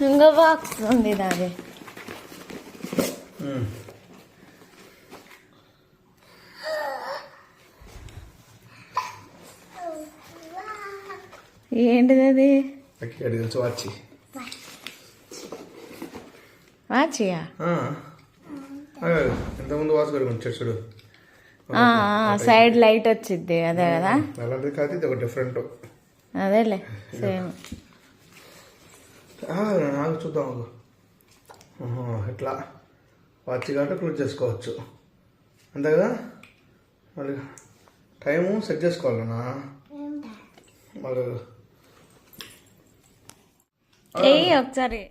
ఇంకో బాక్స్ ఉంది దాది. ఏంటిది అది? వాచియా? ఇంతకుముందు వాచ్ కడుగుంటాడు చూడు, సైడ్ లైట్ వచ్చింది అదే కదా. అలాంటిది కాదు, ఇది ఒక డిఫరెంట్. అదేలే సేమ్. నాకు చూద్దాం, ఇట్లా వాచ్ కాబట్టి క్లోజ్ చేసుకోవచ్చు అంతే కదా. మళ్ళీ టైము సెట్ చేసుకోవాలన్నా మళ్ళీ ఒకసారి